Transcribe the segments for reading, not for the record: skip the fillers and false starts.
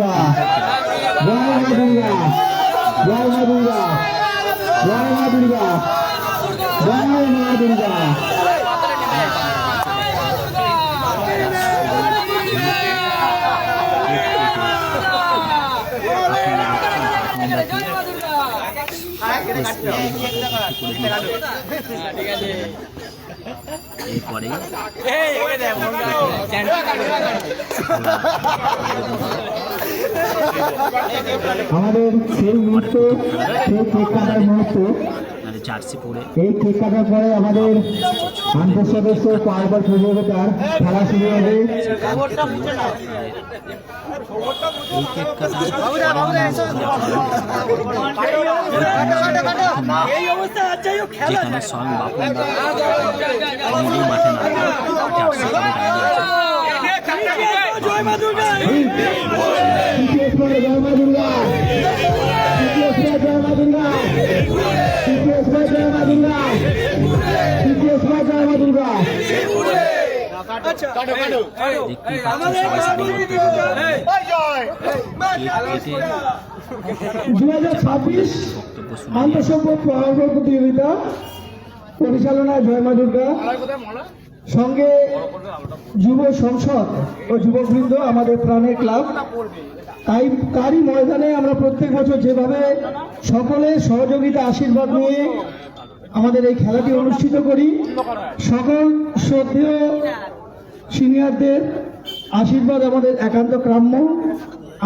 দুর্গা, জয় মা দুর্গা, জয় মা দুর্গা, জয় মা দুর্গা, জয় মা দুর্গা। এরপরে আমাদের সেই মুহূর্ত, সেই কেক কাটার মুহূর্ত, জার্সি পরে এই কেক কাটার পরে আমাদের আন্তঃসদস্য পার্বল প্রতিযোগিতার খেলা শুরু হবে। এই কেক কাটা যেখানে স্বয়ং বাপন দা নিজেই মাঠে নামে জার্সি পরে দাঁড়িয়ে আছে। জয় মা দুর্গা, জয় মা দুর্গা, জয় মা দুর্গা, জয় মা দুর্গা, জয় মা দুর্গা। দেখতেই পাচ্ছেন সবাই সারিবদ্ধ কেটে 2026 বক্তব্য শুনে আন্তঃসম্পদ পরামর্শ প্রতিযোগিতা পরিচালনায় জয় মা দুর্গা, সঙ্গে যুব সংসদ ও যুবকবৃন্দ, আমাদের প্রাণের ক্লাব। তারই ময়দানে আমরা প্রত্যেক বছর যেভাবে সকলের সহযোগিতা আশীর্বাদ নিয়ে আমাদের এই খেলাটি অনুষ্ঠিত করি, সকল শ্রদ্ধেয় সিনিয়রদের আশীর্বাদ আমাদের একান্ত কাম্য।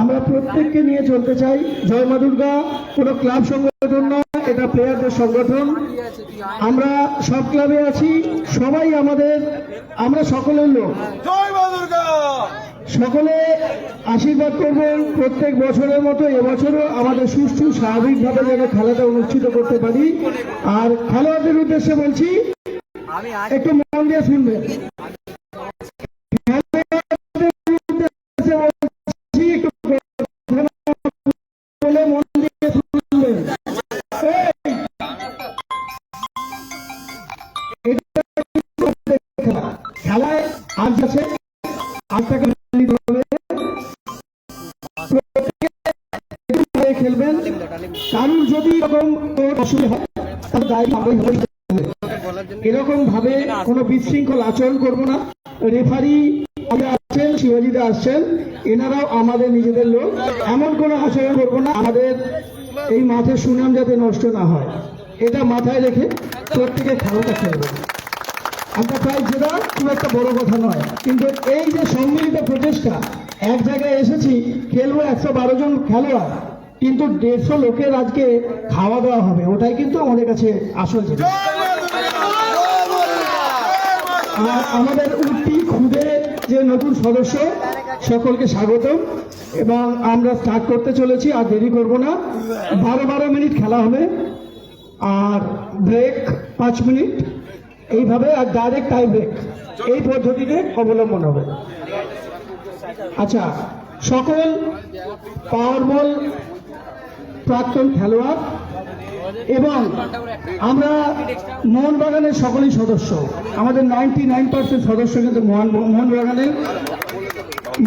আমরা প্রত্যেককে নিয়ে চলতে চাই। জয় মা দুর্গা কোনো ক্লাব সংগঠন নয়, এটা প্লেয়ারদের সংগঠন। আমরা সব ক্লাবে আছি, সবাই আমরা সকলের লোক। জয় মা দুর্গা। সকলে আশীর্বাদ করবেন প্রত্যেক বছরের মতো এবছরও আমাদের সুষ্ঠু স্বাভাবিকভাবে যেন খেলাটা অনুষ্ঠিত করতে পারি। আর খেলোয়াড়দের উদ্দেশ্যে বলছি, একটু মন দিয়ে শুনবেন। খেলায় আজ আছে, আজ তাকে খেলবেন। কারুর যদি এরকম অসুবিধা হয় এরকম ভাবে কোনো বিশৃঙ্খল আচরণ করবো না। রেফারি আসছেন, শিবাজিদা আসছেন, এনারাও আমাদের নিজেদের লোক। এমন কোনো আচরণ করবো না, আমাদের এই মাঠের সুনাম যাতে নষ্ট না হয়, এটা মাথায় রেখে প্রত্যেকে খেলাটা খেলবে। আমরা চাই যেটা খুব একটা বড় কথা নয়, কিন্তু এই যে সম্মিলিত প্রচেষ্টা, এক জায়গায় এসেছি, খেলবো 112 জন খেলোয়াড়, কিন্তু 150 লোকের আজকে খাওয়া দাওয়া হবে, ওটাই কিন্তু আমাদের কাছে আসল জিনিস। আর আমাদের উঠতি খুদে যে নতুন সদস্য, সকলকে স্বাগতম। এবং আমরা স্টার্ট করতে চলেছি, আর দেরি করব না। 12 মিনিট খেলা হবে, আর ব্রেক 5 মিনিট, এইভাবে। আর ডাইরেক্ট টাই ব্রেক, এই পদ্ধতিতে অবলম্বন হবে। আচ্ছা, সকল পাওয়ারবল প্রাক্তন খেলোয়াড় এবং আমরা মোহনবাগানের সকলেই সদস্য, আমাদের 99% সদস্য কিন্তু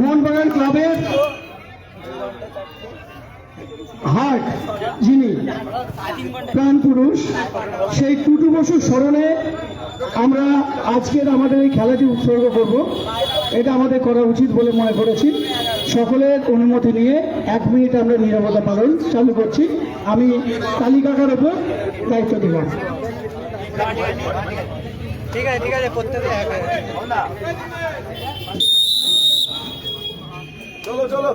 মোহনবাগান ক্লাবের হার্ট, যিনি প্রাণ পুরুষ, সেই টুটু বসুর স্মরণে আমরা আজকের আমাদের এই খেলাটি উৎসর্গ করব। এটা আমাদের করা উচিত বলে মনে করেছি। সকলের অনুমতি নিয়ে 1 মিনিট আমরা নীরবতা পালন চালু করছি। আমি কালী কাকার ওপর দায়িত্ব দিলাম। ঠিক আছে, ঠিক আছে, চলো চলো।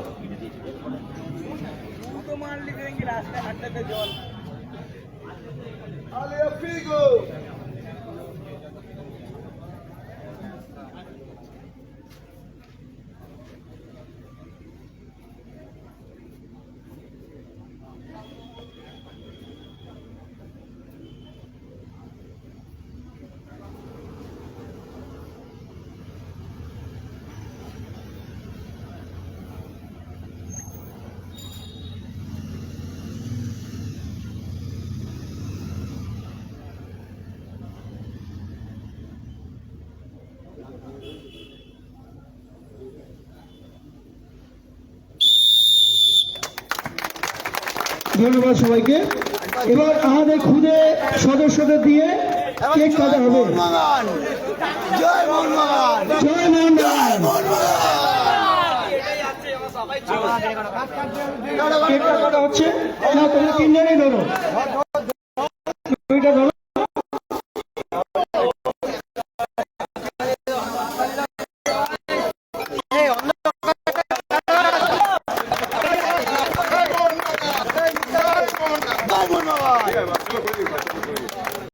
রাস্তাঘাটটাতে জল। ধন্যবাদ সবাইকে। এবার আমাদের খুদে সদস্যদের দিয়ে কেক কাটা হবে। জয় মোহনবাগান জয় মোহনবাগান। কেক কাটা হচ্ছে না, তোমরা তিনজনেই ধরো।